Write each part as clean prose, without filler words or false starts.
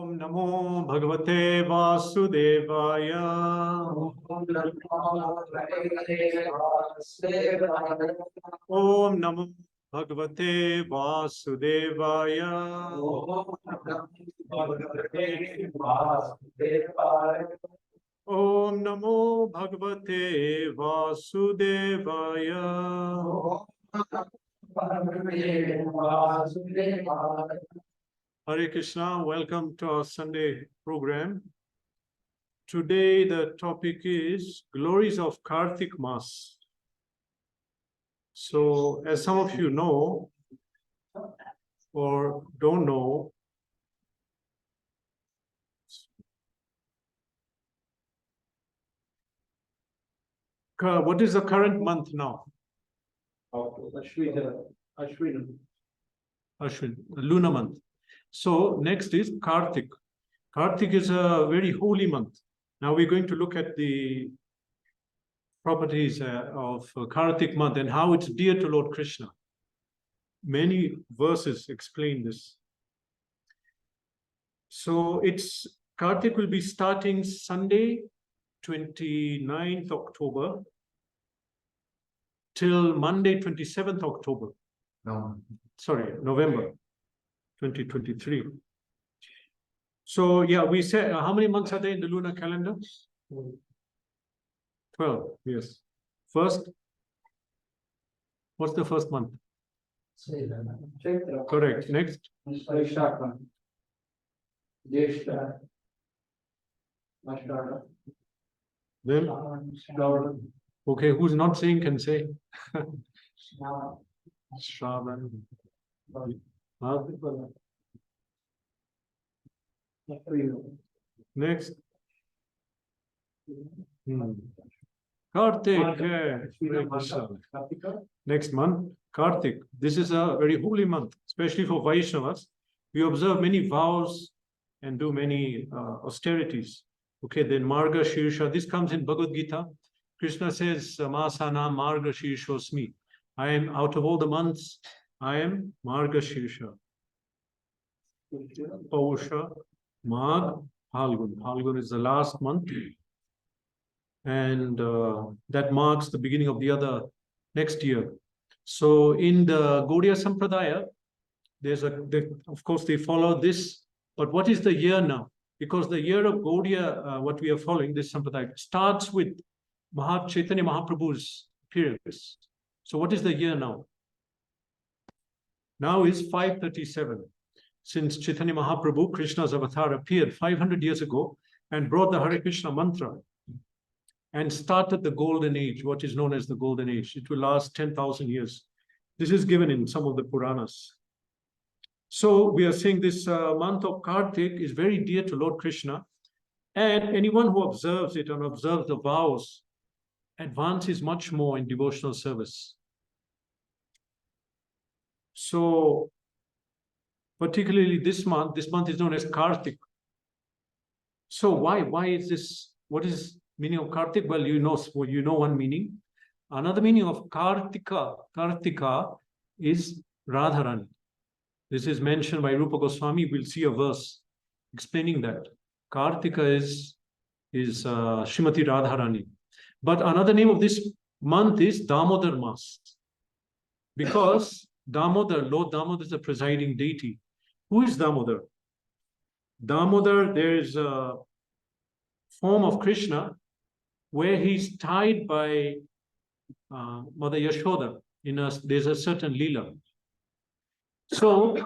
नमो भगवते वासुदेवाय। ओम नमो भगवते वासुदेवाय। ओम नमो भगवते वासुदेवाय। Hare Krishna, welcome to our Sunday program. Today the topic is Glories of Kartik Masa. So, as some of you know or don't know, what is the current month now? Ashwin, the lunar month. So next is Kartik. Kartik is a very holy month. Now we're going to look at the properties of Kartik month and how it's dear to Lord Krishna. Many verses explain this. So Kartik will be starting Sunday, 29th October till Monday, 27th October. November 2023. So yeah, we said, how many months are there in the lunar calendar? 12, yes. First, what's the first month? Correct. Next? Then? Okay, who's not saying can say. Shravan. Next. Kartik. Next month, Kartik. This is a very holy month, especially for Vaishnavas. We observe many vows and do many austerities. Okay, then Marga Shirsha. This comes in Bhagavad Gita. Krishna says, Masa na Marga Shirshosmi. I am out of all the months, I am Marga Shirsha. Pausha, Mag, Phalgun. Phalgun is the last month. And that marks the beginning of the other next year. So in the Gaudiya Sampradaya, of course, they follow this. But what is the year now? Because the year of Gaudiya, what we are following, this Sampradaya, starts with Chaitanya Mahaprabhu's periods. So what is the year now? Now is 537. Since Chaitanya Mahaprabhu, Krishna's avatar, appeared 500 years ago and brought the Hare Krishna mantra and started the golden age, what is known as the golden age. It will last 10,000 years. This is given in some of the Puranas. So we are saying this month of Kartik is very dear to Lord Krishna, and anyone who observes it and observes the vows advances much more in devotional service. So particularly this month is known as Kartik. So why is this? What is meaning of Kartik? Well, you know one meaning. Another meaning of Kartika is Radharani. This is mentioned by Rupa Goswami. We'll see a verse explaining that. Kartika is Srimati Radharani. But another name of this month is Damodar Mas. Because Lord Damodar is the presiding deity. Who is Damodar? Damodar, there is a form of Krishna where he's tied by Mother Yashoda. There's a certain Leela. So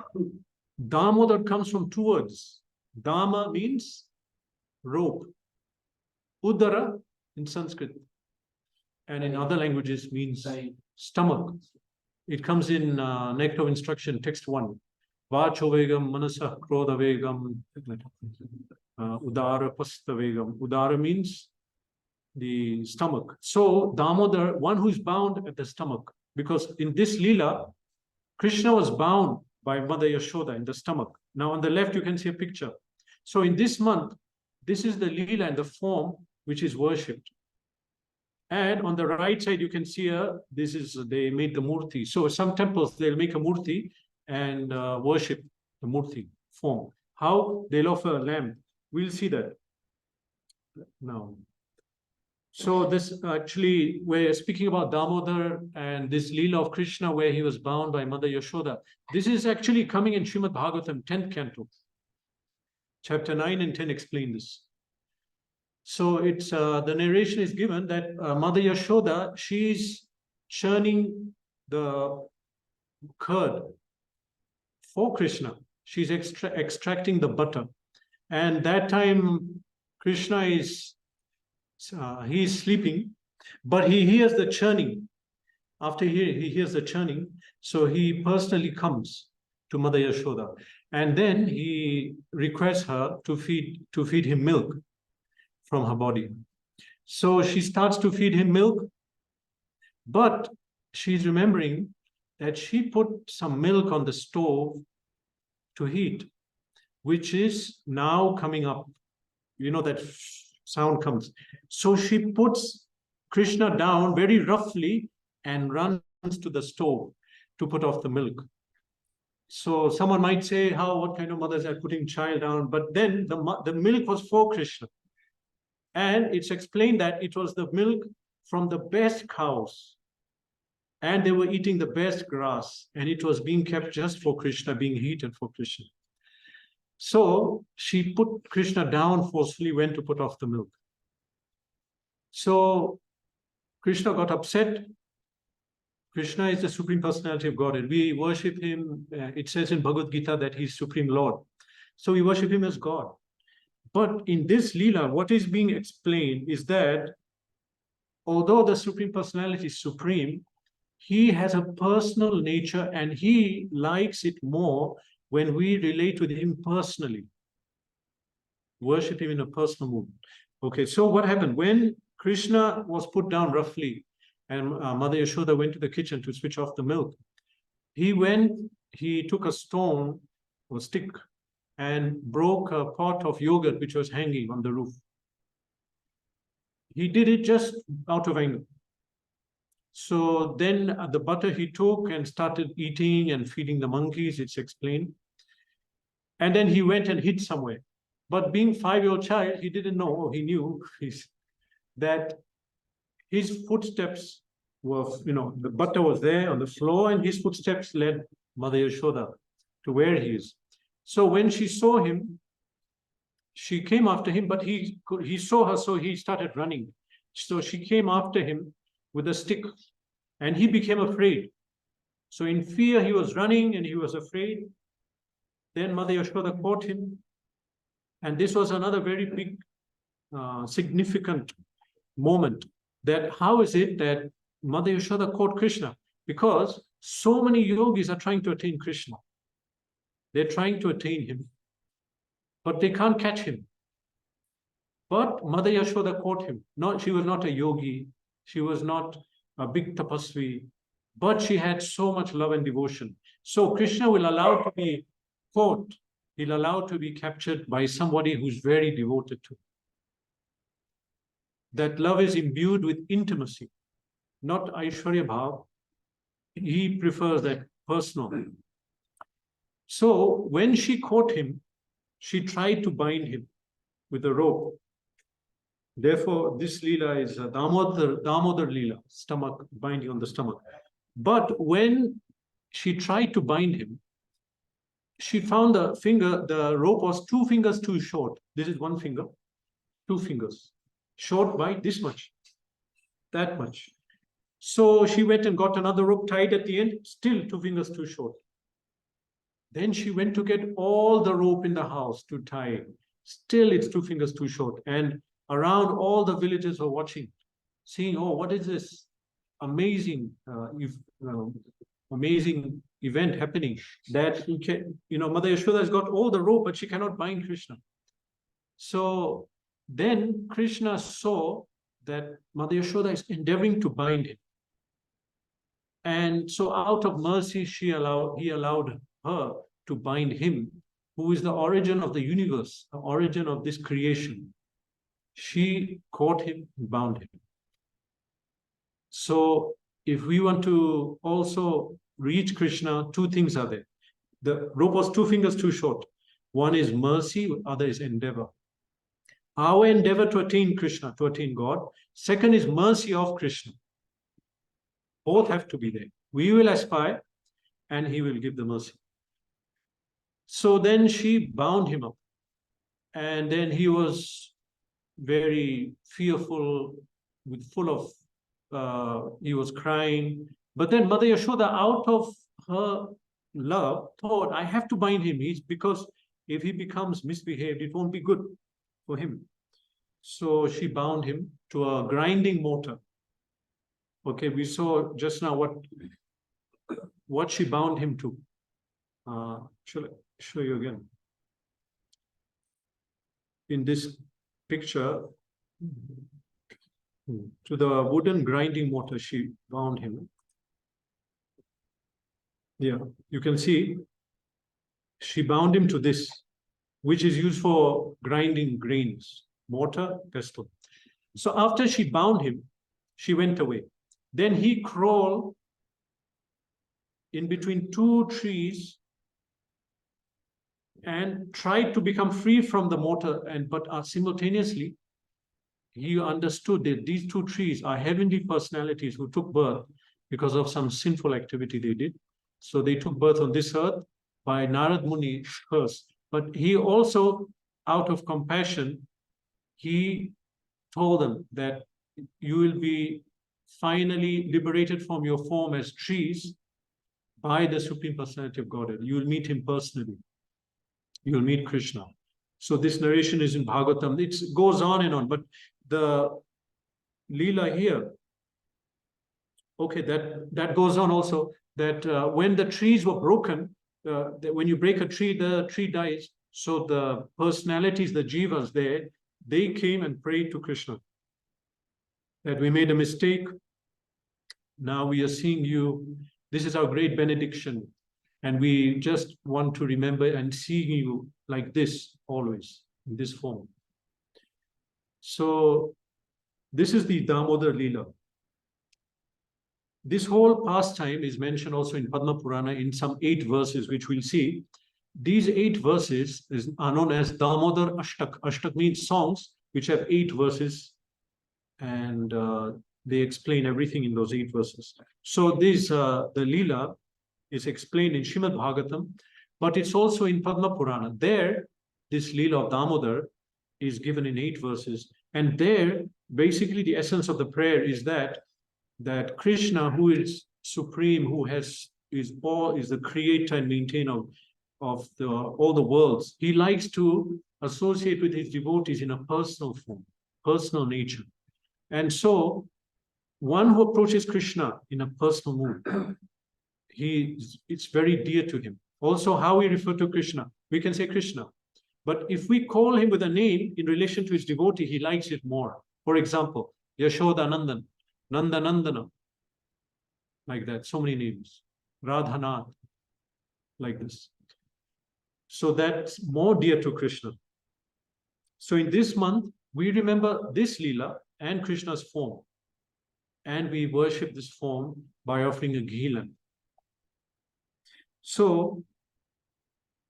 Damodar comes from two words. Dama means rope. Udara in Sanskrit and in other languages means stomach. It comes in Nectar of Instruction, text 1. Vachovegam, Manasa, Krodavegam, Udara, Pastavegam. Udara means the stomach. So Damodar, one who is bound at the stomach, because in this Leela, Krishna was bound by Mother Yashoda in the stomach. Now on the left, you can see a picture. So in this month, this is the Leela and the form which is worshipped. And on the right side, you can see they made the murti. So some temples, they'll make a murti and worship the murti form. How? They'll offer a lamb. We'll see that now. So this actually, we're speaking about Damodar and this Leela of Krishna where he was bound by Mother Yashoda. This is actually coming in Srimad Bhagavatam, 10th canto. Chapter 9 and 10 explain this. So it's the narration is given that Mother Yashoda, she's churning the curd for Krishna. She's extracting the butter. And that time Krishna is he's sleeping, but he hears the churning. After he hears the churning, so he personally comes to Mother Yashoda, and then he requests her to feed him milk from her body. So she starts to feed him milk, but she's remembering that she put some milk on the stove to heat, which is now coming up. You know that sound comes. So she puts Krishna down very roughly and runs to the stove to put off the milk. So someone might say, what kind of mothers are putting child down? But then the milk was for Krishna. And it's explained that it was the milk from the best cows. And they were eating the best grass. And it was being kept just for Krishna, being heated for Krishna. So she put Krishna down forcefully, went to put off the milk. So Krishna got upset. Krishna is the Supreme Personality of Godhead. We worship him. It says in Bhagavad Gita that he's Supreme Lord. So we worship him as God. But in this Leela, what is being explained is that although the Supreme Personality is supreme, he has a personal nature and he likes it more when we relate with him personally. Worship him in a personal mood. Okay, so what happened? When Krishna was put down roughly and Mother Yashoda went to the kitchen to switch off the milk, he took a stone or stick and broke a pot of yogurt which was hanging on the roof. He did it just out of anger. So then the butter he took and started eating and feeding the monkeys, it's explained. And then he went and hid somewhere. But being 5-year-old child, he didn't know, he knew that his footsteps were, the butter was there on the floor and his footsteps led Mother Yashoda to where he is. So when she saw him, she came after him, but he saw her, so he started running. So she came after him with a stick and he became afraid. So in fear, he was running and he was afraid. Then Mother Yashoda caught him. And this was another very big, significant moment, that how is it that Mother Yashoda caught Krishna? Because so many yogis are trying to attain Krishna. They're trying to attain him, but they can't catch him. But Mother Yashoda caught him. She was not a yogi. She was not a big tapasvi, but she had so much love and devotion. So Krishna will allow to be caught. He'll allow to be captured by somebody who's very devoted to him. That love is imbued with intimacy, not Aishwarya Bhav. He prefers that personal. So when she caught him, she tried to bind him with a rope. Therefore, this Leela is a Damodar Leela, stomach, binding on the stomach. But when she tried to bind him, she found the rope was 2 fingers too short. This is 1 finger, 2 fingers, short by this much, that much. So she went and got another rope tied at the end, still 2 fingers too short. Then she went to get all the rope in the house to tie. Still, it's 2 fingers too short. And around all the villagers were watching, seeing, what is this amazing, amazing event happening, that Mother Yashoda has got all the rope, but she cannot bind Krishna. So then Krishna saw that Mother Yashoda is endeavoring to bind him. And so out of mercy, he allowed her to bind him, who is the origin of the universe, the origin of this creation. She caught him and bound him. So if we want to also reach Krishna, 2 things are there. The rope was 2 fingers too short. One is mercy, other is endeavor. Our endeavor to attain Krishna, to attain God. Second is mercy of Krishna. Both have to be there. We will aspire and he will give the mercy. So then she bound him up. And then he was very fearful, full of, he was crying. But then Mother Yashoda, out of her love, thought, I have to bind him. Because if he becomes misbehaved, it won't be good for him. So she bound him to a grinding mortar. Okay, we saw just now what she bound him to. Shall I show you again? In this picture, to the wooden grinding mortar, she bound him. Yeah, you can see she bound him to this, which is used for grinding grains, mortar, pestle. So after she bound him, she went away. Then he crawled in between two trees and tried to become free from the mortar, but simultaneously he understood that these two trees are heavenly personalities who took birth because of some sinful activity they did. So they took birth on this earth by Narad Muni first. But he also, out of compassion, he told them that you will be finally liberated from your form as trees by the Supreme Personality of Godhead. You will meet him personally. You will meet Krishna. So this narration is in Bhagavatam. It goes on and on, but the Leela here, okay, that goes on also, that when the trees were broken, when you break a tree, the tree dies. So the personalities, the jivas there, they came and prayed to Krishna that we made a mistake. Now we are seeing you. This is our great benediction. And we just want to remember and see you like this always, in this form. So this is the Damodar Leela. This whole pastime is mentioned also in Padma Purana in some 8 verses, which we'll see. These 8 verses are known as Damodar Ashtak. Ashtak means songs which have 8 verses, and they explain everything in those 8 verses. So this, the Leela is explained in Srimad Bhagavatam, but it's also in Padma Purana. There, this Leela of Damodar is given in 8 verses. And there, basically the essence of the prayer is that Krishna, who is supreme, who is the creator and maintainer of all the worlds, he likes to associate with his devotees in a personal form, personal nature. And so one who approaches Krishna in a personal mood, it's very dear to him. Also, how we refer to Krishna, we can say Krishna. But if we call him with a name in relation to his devotee, he likes it more. For example, Yashoda Nandan, Nandanandana, like that, so many names. Radhanath, like this. So that's more dear to Krishna. So in this month, we remember this Leela and Krishna's form. And we worship this form by offering a ghee lamp. So,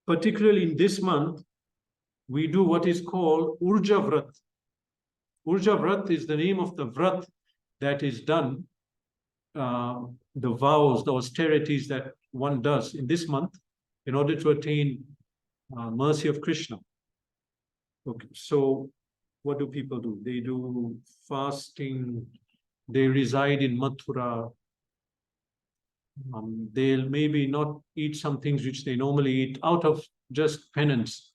particularly in this month, we do what is called Urja Vrata. Urja Vrata is the name of the Vrat that is done, the vows, the austerities that one does in this month in order to attain mercy of Krishna. Okay, so what do people do? They do fasting, they reside in Mathura, they'll maybe not eat some things which they normally eat out of just penance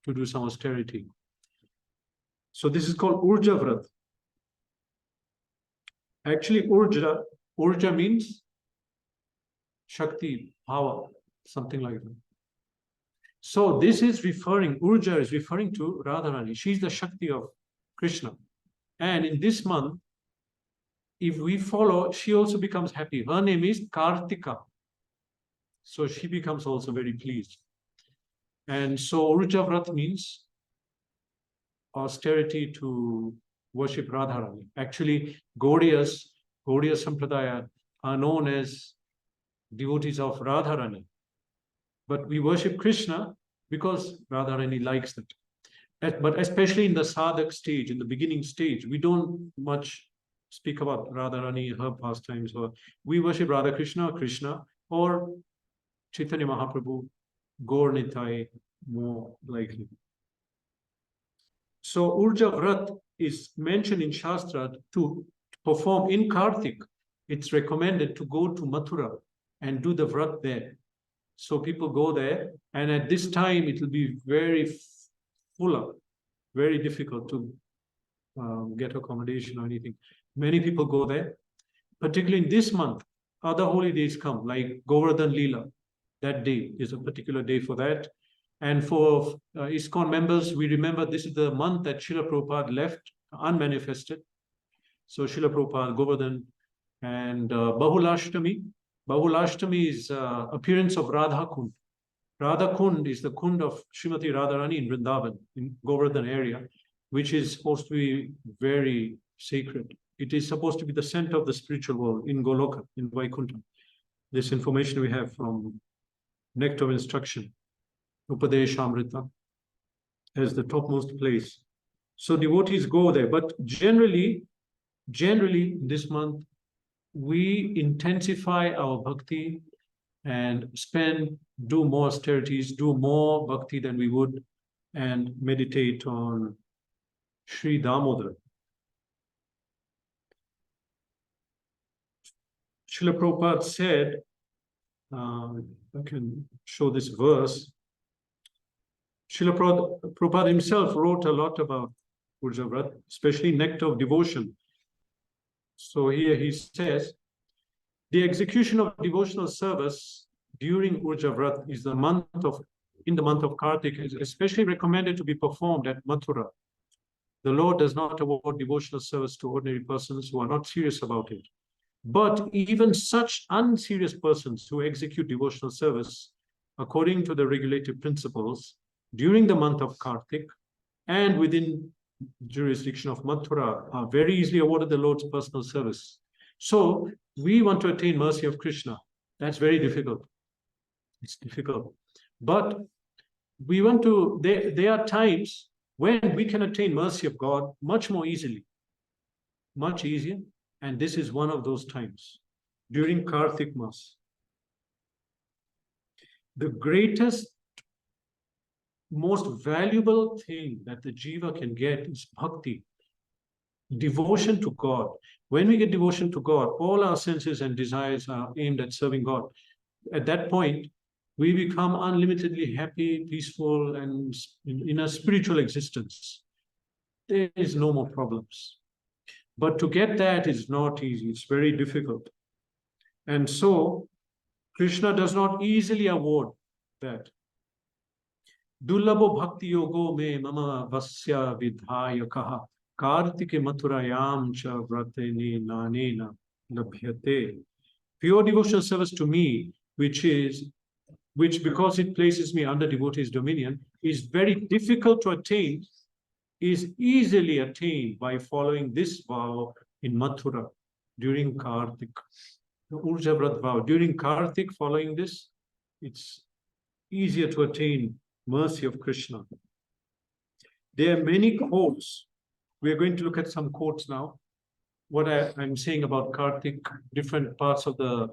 to do some austerity. So this is called Urja Vrata. Actually, Urja means Shakti, power, something like that. So this is Urja is referring to Radharani. She's the Shakti of Krishna. And in this month, if we follow, she also becomes happy. Her name is Kartika. So she becomes also very pleased. And so Urja Vrata means austerity to worship Radharani. Actually, Gaudiya Sampradaya are known as devotees of Radharani. But we worship Krishna because Radharani likes that. But especially in the sadhak stage, in the beginning stage, we don't much speak about Radharani, her pastimes, or we worship Radha Krishna, Krishna, or Chaitanya Mahaprabhu, Gaur Nitai, more likely. So Urja Vrat is mentioned in Shastra to perform in Kartik. It's recommended to go to Mathura and do the Vrat there. So people go there, and at this time it will be very full up, very difficult to get accommodation or anything. Many people go there, particularly in this month. Other holy days come, like Govardhan Leela. That day is a particular day for that. And for ISKCON members, we remember this is the month that Srila Prabhupada left unmanifested. So Srila Prabhupada, Govardhan, and Bahulashtami. Bahulashtami is appearance of Radha Kund. Radha Kund is the Kund of Srimati Radharani in Vrindavan, in Govardhan area, which is supposed to be very sacred. It is supposed to be the center of the spiritual world in Goloka, in Vaikuntha. This information we have from Nectar of Instruction, Upadesh Amrita, as the topmost place. So devotees go there, but generally this month, we intensify our bhakti and do more austerities, do more bhakti than we would, and meditate on Sri Damodar. Srila Prabhupada said, I can show this verse. Srila Prabhupada himself wrote a lot about Urja Vrata, especially Nectar of Devotion. So here he says, the execution of devotional service during Urja Vrata is in the month of Kartik is especially recommended to be performed at Mathura. The Lord does not award devotional service to ordinary persons who are not serious about it. But even such unserious persons who execute devotional service according to the regulative principles during the month of Kartik and within jurisdiction of Mathura are very easily awarded the Lord's personal service. So we want to attain mercy of Krishna. That's very difficult. It's difficult. But we want to, there are times when we can attain mercy of God much more easily, much easier. And this is one of those times during Kartik Mas. The greatest, most valuable thing that the jiva can get is bhakti, devotion to God. When we get devotion to God, all our senses and desires are aimed at serving God. At that point, we become unlimitedly happy, peaceful, and in a spiritual existence. There is no more problems. But to get that is not easy. It's very difficult. And so, Krishna does not easily award that. Dullabho bhakti yogo me mama vasya vidhaya kaha kartike mathurayam cha vratene nanena labhyate. Pure devotional service to me, which because it places me under devotee's dominion, is very difficult to attain, is easily attained by following this vow in Mathura during Kartik. The Urja Vrata vow. During Kartik, following this, it's easier to attain mercy of Krishna. There are many quotes. We are going to look at some quotes now. What I'm saying about Kartik, different parts of the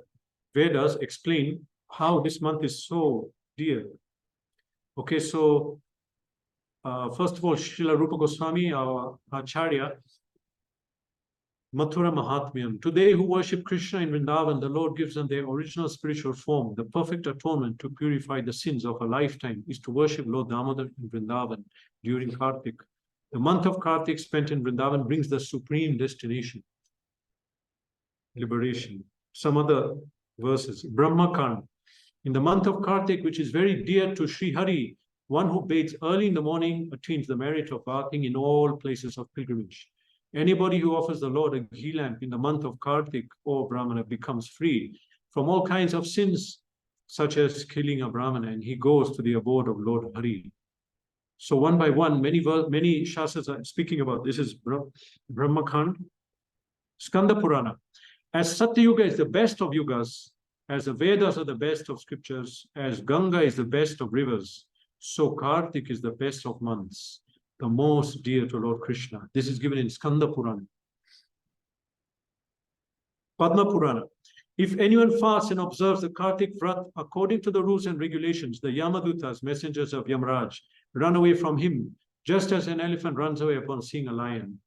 Vedas explain how this month is so dear. Okay, so first of all, Srila Rupa Goswami, our Acharya, Mathura Mahatmyam. To they who worship Krishna in Vrindavan, the Lord gives them their original spiritual form. The perfect atonement to purify the sins of a lifetime is to worship Lord Damodar in Vrindavan during Kartik. The month of Kartik spent in Vrindavan brings the supreme destination, liberation. Some other verses. Brahmakand. In the month of Kartik, which is very dear to Sri Hari, one who bathes early in the morning attains the merit of bathing in all places of pilgrimage. Anybody who offers the Lord a ghee lamp in the month of Kartik, O Brahmana, becomes free from all kinds of sins, such as killing a Brahmana, and he goes to the abode of Lord Hari. So one by one, many Shastras are speaking about this. Is Brahmakand. Skanda Purana. As Satyuga is the best of yugas, as the Vedas are the best of scriptures, as Ganga is the best of rivers, So Kartik is the best of months, the most dear to Lord Krishna. This is given in Skanda Purana. Padma Purana. If anyone fasts and observes the Kartik Vrat according to the rules and regulations, the Yamadutas, messengers of Yamraj, run away from him, just as an elephant runs away upon seeing a lion.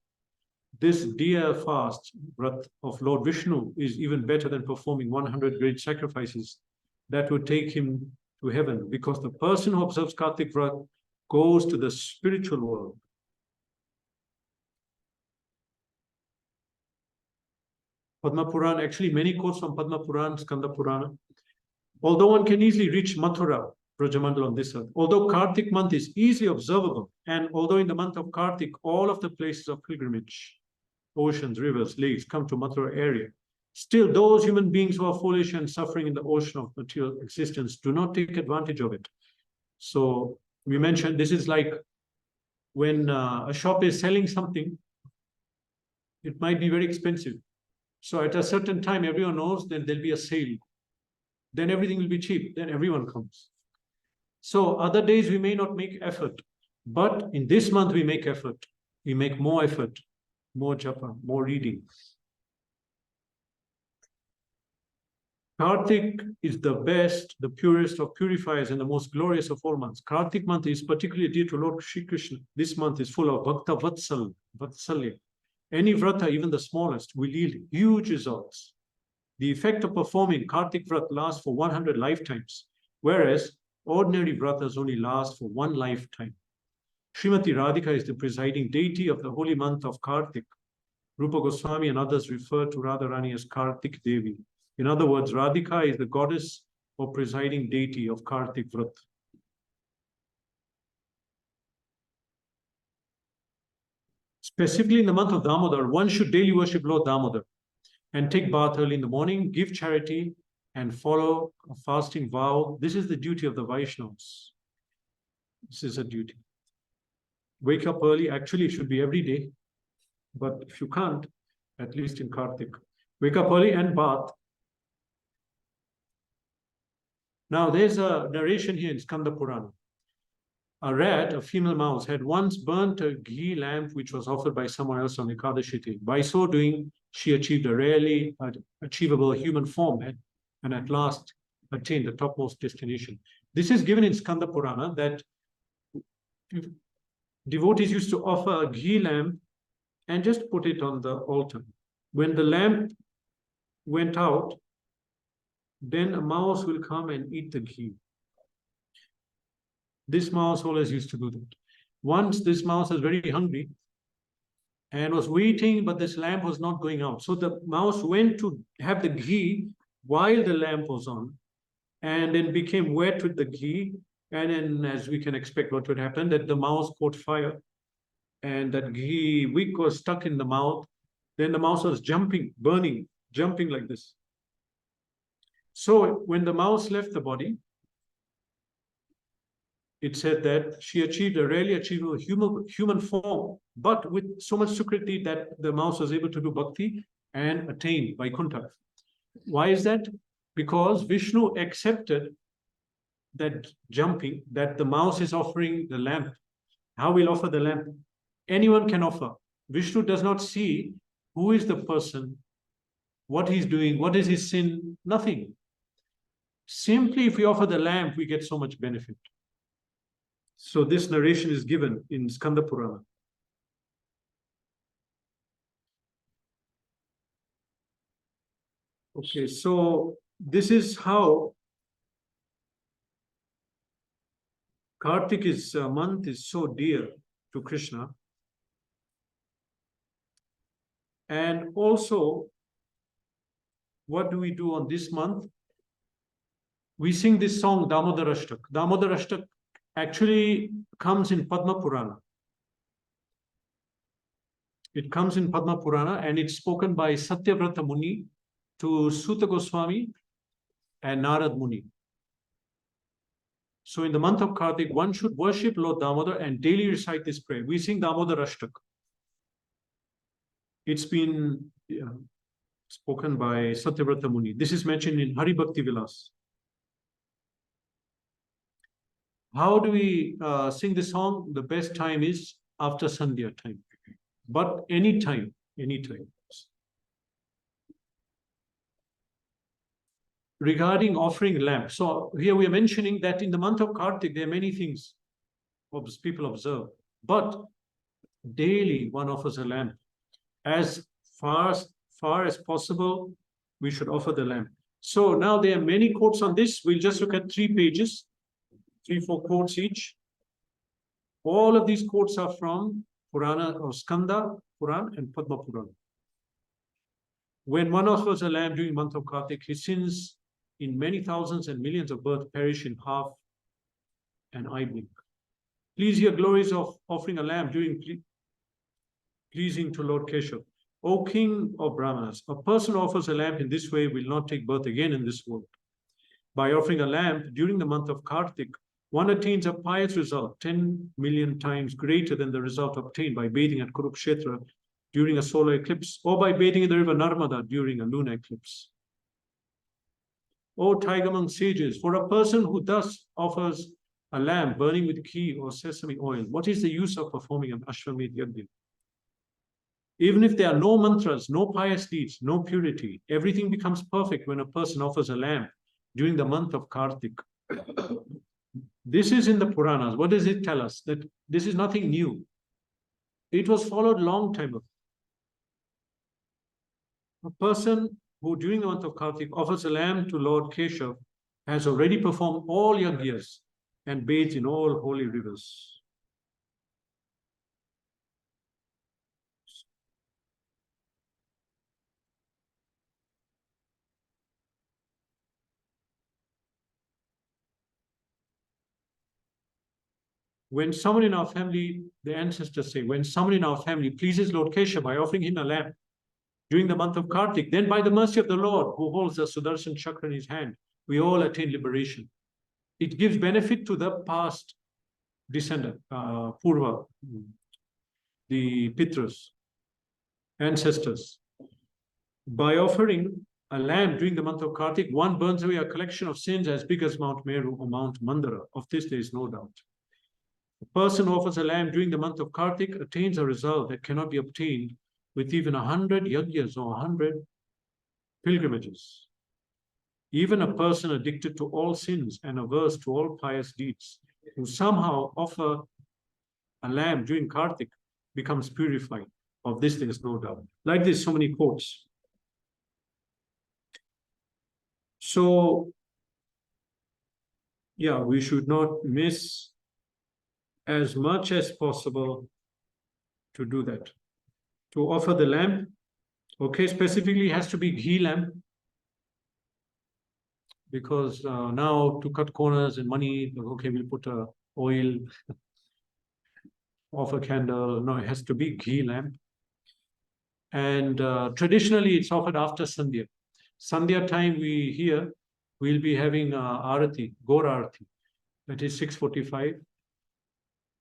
This dear fast, Vrat of Lord Vishnu, is even better than performing 100 great sacrifices that would take him to heaven, because the person who observes Kartik Vrat goes to the spiritual world. Padma Purana, actually many quotes from Padma Purana, Skanda Purana. Although one can easily reach Mathura, Brajamandal on this earth, although Kartik month is easily observable, and although in the month of Kartik, all of the places of pilgrimage, oceans, rivers, lakes, come to Mathura area, still those human beings who are foolish and suffering in the ocean of material existence do not take advantage of it. So we mentioned this is like when a shop is selling something, it might be very expensive. So at a certain time, everyone knows that there'll be a sale. Then everything will be cheap. Then everyone comes. So other days we may not make effort, but in this month we make effort. We make more effort, more japa, more reading. Kartik is the best, the purest of purifiers, and the most glorious of all months. Kartik month is particularly dear to Lord Shri Krishna. This month is full of Bhakta Vatsalya. Any vrata, even the smallest, will yield huge results. The effect of performing Kartik Vrat lasts for 100 lifetimes, whereas ordinary vratas only last for one lifetime. Srimati Radhika is the presiding deity of the holy month of Kartik. Rupa Goswami and others refer to Radharani as Kartik Devi. In other words, Radhika is the goddess or presiding deity of Kartik Vrat. Specifically in the month of Damodar, one should daily worship Lord Damodar and take bath early in the morning, give charity, and follow a fasting vow. This is the duty of the Vaishnavas. This is a duty. Wake up early. Actually, it should be every day. But if you can't, at least in Kartik, wake up early and bath. Now, there's a narration here in Skanda Purana. A rat, a female mouse, had once burnt a ghee lamp which was offered by someone else on Ekadashiti. By so doing, she achieved a rarely achievable human form and at last attained the topmost destination. This is given in Skanda Purana that devotees used to offer a ghee lamp and just put it on the altar. When the lamp went out, then a mouse will come and eat the ghee. This mouse always used to do that. Once this mouse was very hungry and was waiting, but this lamp was not going out. So the mouse went to have the ghee while the lamp was on, and then became wet with the ghee. And then, as we can expect, what would happen, that the mouse caught fire and that ghee wick was stuck in the mouth. Then the mouse was jumping, burning, jumping like this. So when the mouse left the body, it said that she achieved a rarely achievable human form, but with so much security that the mouse was able to do bhakti and attain Vaikuntha. Why is that? Because Vishnu accepted that jumping, that the mouse is offering the lamp. How will offer the lamp? Anyone can offer. Vishnu does not see who is the person, what he's doing, what is his sin, nothing. Simply if we offer the lamp, we get so much benefit. So this narration is given in Skanda Purana. Okay, so this is how Kartik is month is so dear to Krishna. And also, what do we do on this month? We sing this song, Damodar Ashtak. Damodar Ashtak actually comes in Padma Purana. It comes in Padma Purana and it's spoken by Satyavrata Muni to Suta Goswami and Narad Muni. So in the month of Kartik, one should worship Lord Damodar and daily recite this prayer. We sing Damodar Ashtak. It's been spoken by Satyavrata Muni. This is mentioned in Hari Bhakti Vilas. How do we sing the song? The best time is after Sandhya time, but anytime, anytime. Regarding offering lamp, so here we are mentioning that in the month of Kartik, there are many things people observe, but daily one offers a lamp. As far as possible, we should offer the lamp. So now there are many quotes on this. We'll just look at 3 pages, 3-4 quotes each. All of these quotes are from Purana or Skanda Puran and Padma Puran. When one offers a lamb during the month of Kartik, his sins in many thousands and millions of births perish in half an eye blink. Please hear glories of offering a lamb during pleasing to Lord Keshav. O King of Brahmanas, a person who offers a lamp in this way will not take birth again in this world. By offering a lamp during the month of Kartik, one attains a pious result 10 million times greater than the result obtained by bathing at Kurukshetra during a solar eclipse, or by bathing in the river Narmada during a lunar eclipse. O Tigerman sages, for a person who thus offers a lamp burning with ghee or sesame oil, what is the use of performing an Ashwamedh Yajna? Even if there are no mantras, no pious deeds, no purity, everything becomes perfect when a person offers a lamp during the month of Kartik. This is in the Puranas. What does it tell us? That this is nothing new. It was followed long time ago. A person who during the month of Kartik offers a lamb to Lord Keshav has already performed all yajnas and bathed in all holy rivers. When someone in our family, the ancestors say, when someone in our family pleases Lord Keshav by offering him a lamb during the month of Kartik, then by the mercy of the Lord, who holds the Sudarshan Chakra in his hand, we all attain liberation. It gives benefit to the past descendant, Purva, the Pitras, ancestors. By offering a lamb during the month of Kartik, one burns away a collection of sins as big as Mount Meru or Mount Mandara. Of this, there is no doubt. A person who offers a lamb during the month of Kartik attains a result that cannot be obtained with even 100 yajnas or 100 pilgrimages. Even a person addicted to all sins and averse to all pious deeds, who somehow offer a lamb during Kartik, becomes purified. Of this, there is no doubt. Like this, so many quotes. So, yeah, we should not miss as much as possible to do that. To offer the lamb, okay, specifically has to be ghee lamb, because now to cut corners and money, okay, we'll put a oil, offer candle. No, it has to be ghee lamb. And traditionally, it's offered after Sandhya. Sandhya time, we'll be having Arati, Gaur Arati. That is 6:45.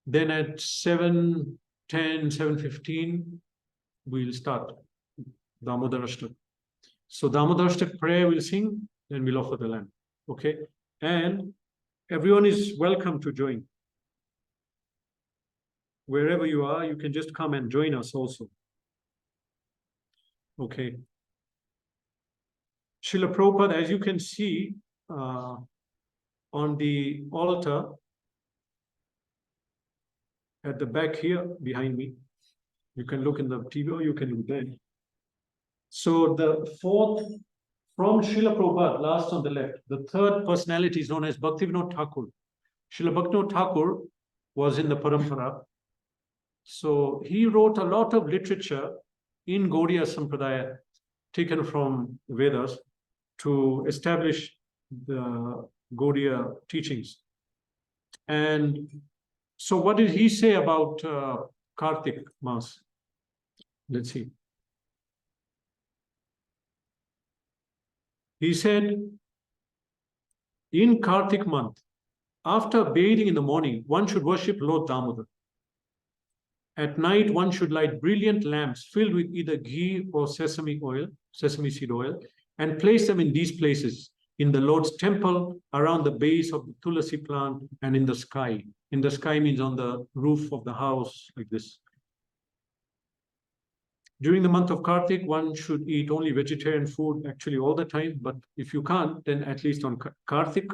Then at 7:10, 7:15, we'll start Damodar Ashtak. So Damodar Ashtak prayer we'll sing, then we'll offer the lamb. Okay? And everyone is welcome to join. Wherever you are, you can just come and join us also. Okay. Srila Prabhupada, as you can see on the altar at the back here behind me, you can look in the TV or you can look there. So the fourth from Srila Prabhupada, last on the left, the third personality is known as Bhaktivinoda Thakur. Srila Bhaktivinoda Thakur was in the Parampara. So he wrote a lot of literature in Gaudiya Sampradaya, taken from Vedas, to establish the Gaudiya teachings. And so what did he say about Kartik Mas? Let's see. He said, in Kartik month, after bathing in the morning, one should worship Lord Damodar. At night, one should light brilliant lamps filled with either ghee or sesame seed oil, and place them in these places. in the Lord's temple, around the base of the Tulasi plant, and in the sky. In the sky means on the roof of the house, like this. During the month of Kartik, one should eat only vegetarian food actually all the time. But if you can't, then at least on Kartik,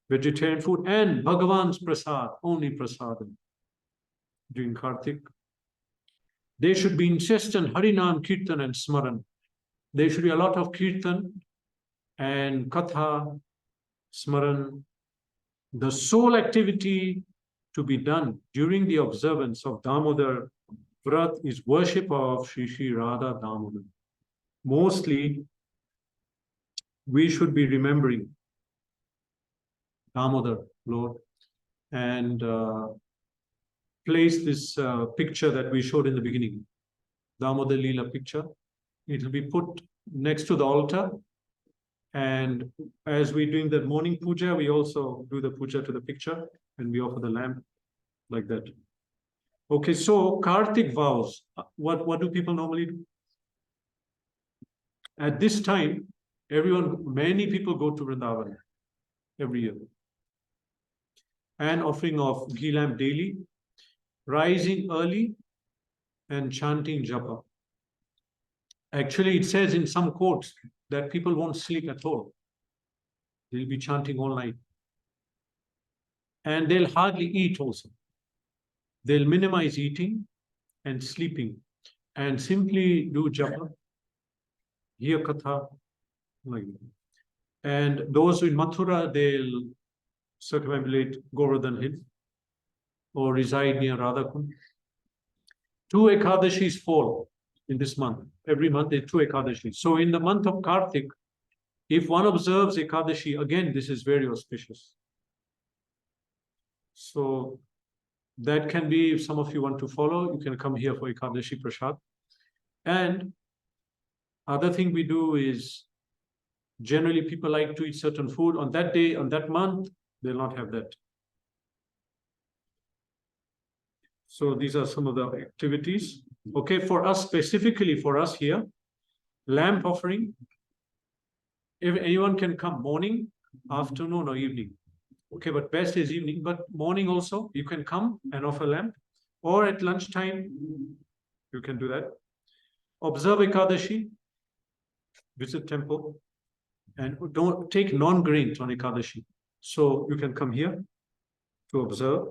vegetarian food and Bhagavan's prasad, only prasadam during Kartik. There should be incessant Harinam, Kirtan, and Smaran. There should be a lot of Kirtan and Katha, Smaran. The sole activity to be done during the observance of Damodar Vrat is worship of Shri Radha Damodar. Mostly, we should be remembering Damodar, Lord, and place this picture that we showed in the beginning, Damodar Leela picture. It will be put next to the altar. And as we're doing the morning puja, we also do the puja to the picture and we offer the lamp like that. Okay, so Kartik vows. What do people normally do? At this time, many people go to Vrindavan every year. And offering of ghee lamp daily, rising early, and chanting japa. Actually, it says in some quotes that people won't sleep at all. They'll be chanting all night. And they'll hardly eat also. They'll minimize eating and sleeping and simply do japa, hear katha, like that. And those in Mathura, they'll circumambulate Govardhan Hill or reside near Radhakund. 2 Ekadashis fall in this month. Every month there are 2 Ekadashis. So in the month of Kartik, if one observes Ekadashi, again, this is very auspicious. So that can be, if some of you want to follow, you can come here for Ekadashi Prasad. And other thing we do is, generally people like to eat certain food. On that day, on that month, they'll not have that. So these are some of the activities. Okay, for us, specifically for us here, lamp offering. If anyone can come morning, afternoon, or evening. Okay, but best is evening, but morning also, you can come and offer lamp. Or at lunchtime, you can do that. Observe Ekadashi, visit temple, and don't take non-grains on Ekadashi. So you can come here to observe.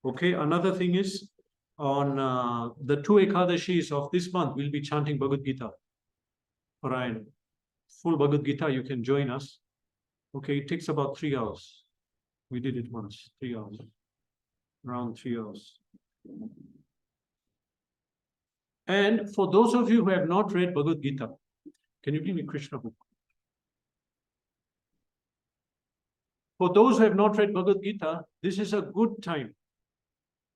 Okay, another thing is, on the 2 Ekadashis of this month, we'll be chanting Bhagavad Gita. Parayan. Full Bhagavad Gita, you can join us. Okay, it takes about 3 hours. We did it once, 3 hours. Around 3 hours. And for those of you who have not read Bhagavad Gita, can you give me Krishna book? For those who have not read Bhagavad Gita, this is a good time.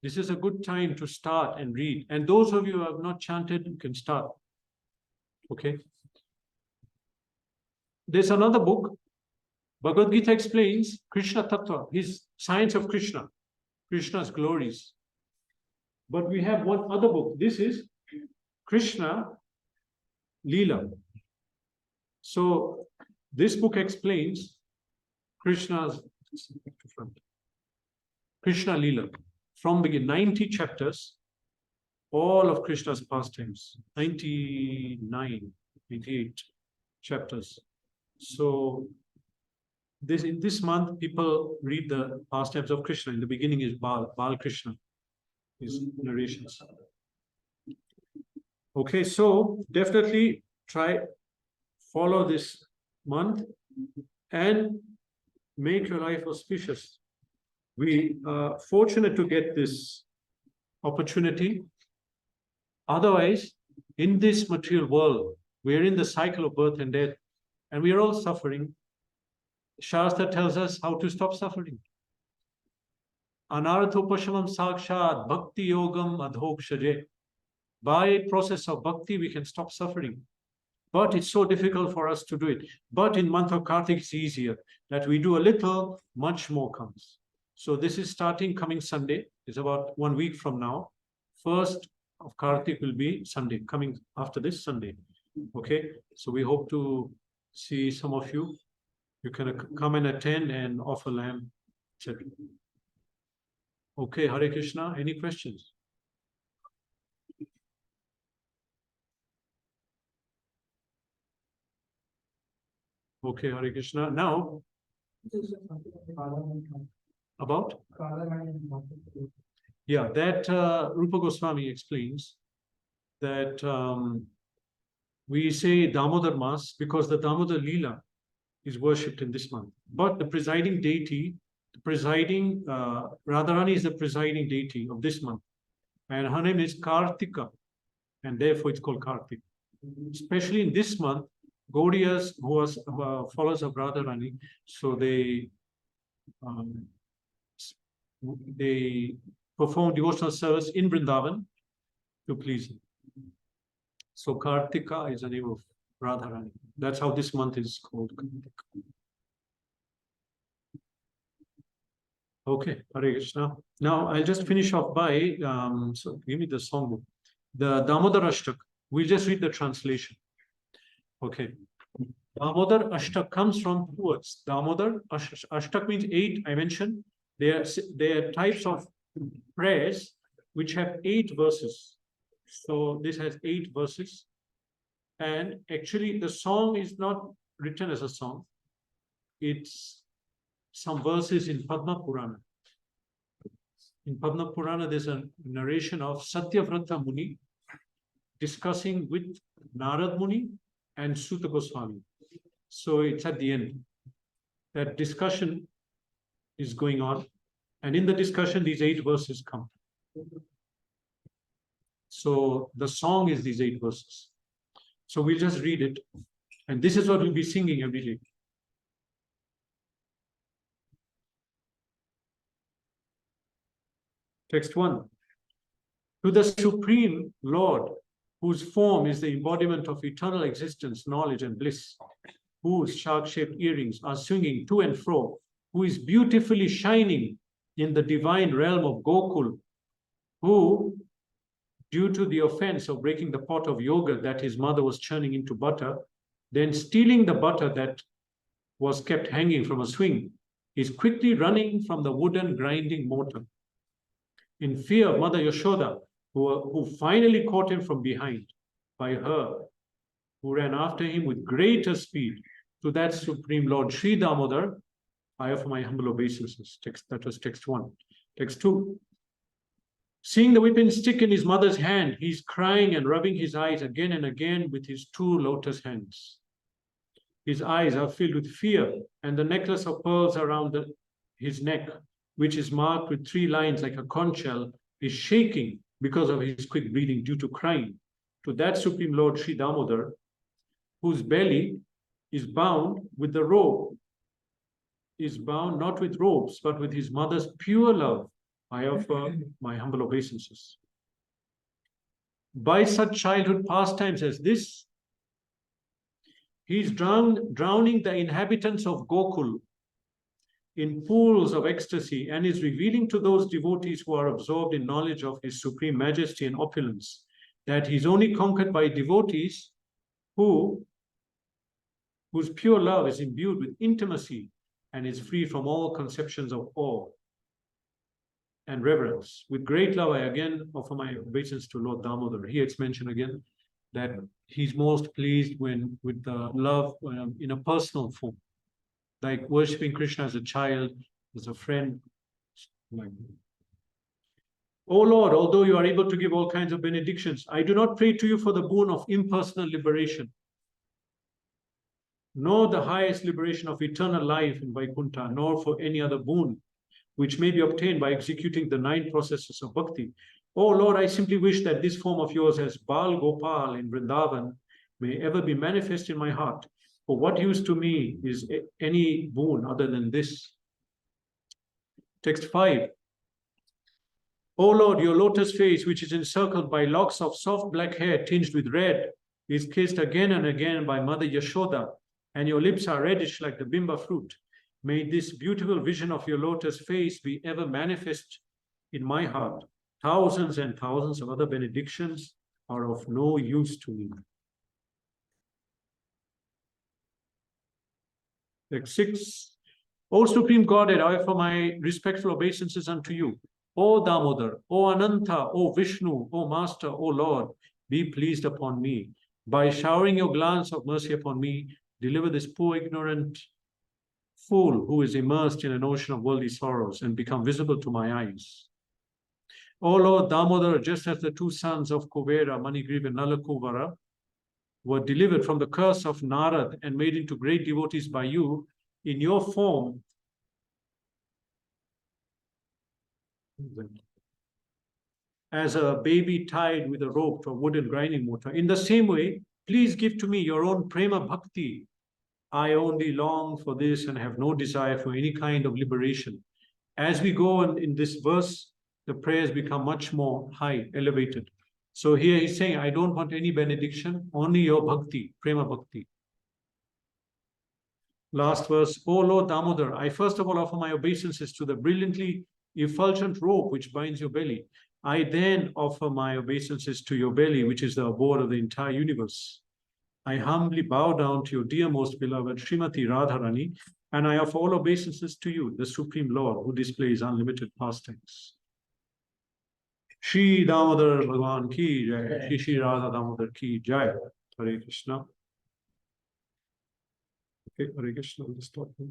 This is a good time to start and read. And those of you who have not chanted, you can start. Okay. There's another book. Bhagavad Gita explains Krishna Tattva, his science of Krishna, Krishna's glories. But we have one other book. This is Krishna Leela. So this book explains Krishna Leela. From beginning, 90 chapters, all of Krishna's pastimes, 99, 98 chapters. So in this month, people read the pastimes of Krishna. In the beginning is Bal Krishna, his narrations. Okay, so definitely follow this month and make your life auspicious. We are fortunate to get this opportunity. Otherwise, in this material world, we're in the cycle of birth and death, and we are all suffering. Shastra tells us how to stop suffering. Anarthopashamam sakshat bhakti yogam adhokshaje. By process of bhakti, we can stop suffering. But it's so difficult for us to do it. But in month of Kartik, it's easier. That we do a little, much more comes. So this is starting coming Sunday. It's about 1 week from now. 1st of Kartik will be Sunday, coming after this Sunday. Okay, so we hope to see some of you You can come and attend and offer lamb, etc. Okay, Hare Krishna. Any questions? Okay, Hare Krishna. Now, about? Yeah, that Rupa Goswami explains that we say Damodar Mas because the Damodar Leela is worshipped in this month. But the presiding deity, Radharani is the presiding deity of this month. And her name is Kartika, and therefore it's called Kartik. Especially in this month, Gaudiyas, who are followers of Radharani, so they perform devotional service in Vrindavan to please him. So Kartika is the name of Radharani. That's how this month is called. Okay, Hare Krishna. Now I'll just finish off by, so give me the songbook. The Damodar Ashtak. We'll just read the translation. Okay. Damodar Ashtak comes from two words. Damodar Ashtak means 8, I mentioned. They are types of prayers which have 8 verses. So this has 8 verses. And actually the song is not written as a song. It's some verses in Padma Purana. In Padma Purana, there's a narration of Satya Vrata Muni discussing with Narad Muni and Suta Goswami. So it's at the end. That discussion is going on. And in the discussion, these 8 verses come. So the song is these 8 verses. So we'll just read it. And this is what we'll be singing every day. Text 1. To the Supreme Lord, whose form is the embodiment of eternal existence, knowledge, and bliss, whose shark-shaped earrings are swinging to and fro, who is beautifully shining in the divine realm of Gokul, who, due to the offense of breaking the pot of yogurt that his mother was churning into butter, then stealing the butter that was kept hanging from a swing, is quickly running from the wooden grinding mortar. In fear of Mother Yashoda, who finally caught him from behind by her, who ran after him with greater speed, to that Supreme Lord Sri Damodar, I offer my humble obeisances. That was text 1. Text 2. Seeing the whipping stick in his mother's hand, he's crying and rubbing his eyes again and again with his 2 lotus hands. His eyes are filled with fear, and the necklace of pearls around his neck, which is marked with 3 lines like a conch shell, is shaking because of his quick breathing due to crying. To that Supreme Lord Sri Damodar, whose belly is bound with the robe, is bound not with ropes, but with his mother's pure love, I offer my humble obeisances. By such childhood pastimes as this, he is drowning the inhabitants of Gokul in pools of ecstasy and is revealing to those devotees who are absorbed in knowledge of his supreme majesty and opulence that he is only conquered by devotees whose pure love is imbued with intimacy and is free from all conceptions of awe and reverence. With great love, I again offer my obeisance to Lord Damodar. Here it's mentioned again that he's most pleased with the love in a personal form, like worshipping Krishna as a child, as a friend. O Lord, although you are able to give all kinds of benedictions, I do not pray to you for the boon of impersonal liberation, nor the highest liberation of eternal life in Vaikuntha, nor for any other boon which may be obtained by executing the 9 processes of bhakti. Oh Lord, I simply wish that this form of yours as Bal Gopal in Vrindavan may ever be manifest in my heart. For what use to me is any boon other than this? Text 5. O Lord, your lotus face, which is encircled by locks of soft black hair tinged with red, is kissed again and again by Mother Yashoda, and your lips are reddish like the bimba fruit. May this beautiful vision of your lotus face be ever manifest in my heart. Thousands and thousands of other benedictions are of no use to me. Like 6. O Supreme Godhead, I offer my respectful obeisances unto you. O Damodar, O Ananta, O Vishnu, O Master, O Lord, be pleased upon me. By showering your glance of mercy upon me, deliver this poor ignorant fool who is immersed in an ocean of worldly sorrows and become visible to my eyes. O Lord Damodar, just as the two sons of Kuvera, Manigriva and Nalakuvara, were delivered from the curse of Narad and made into great devotees by you, in your form, as a baby tied with a rope to a wooden grinding mortar. In the same way, please give to me your own prema bhakti. I only long for this and have no desire for any kind of liberation. As we go on in this verse, the prayers become much more high, elevated. So here he's saying, I don't want any benediction, only your bhakti, prema bhakti. Last verse, O Lord Damodar, I first of all offer my obeisances to the brilliantly effulgent rope which binds your belly. I then offer my obeisances to your belly, which is the abode of the entire universe. I humbly bow down to your dear most beloved Srimati Radharani, and I offer all obeisances to you, the Supreme Lord, who displays unlimited pastimes. Shri Damodar Bhagavan ki jai, Shri Shri Radha Damodar ki jai. Hare Krishna. Okay, Hare Krishna, I'll just stop here.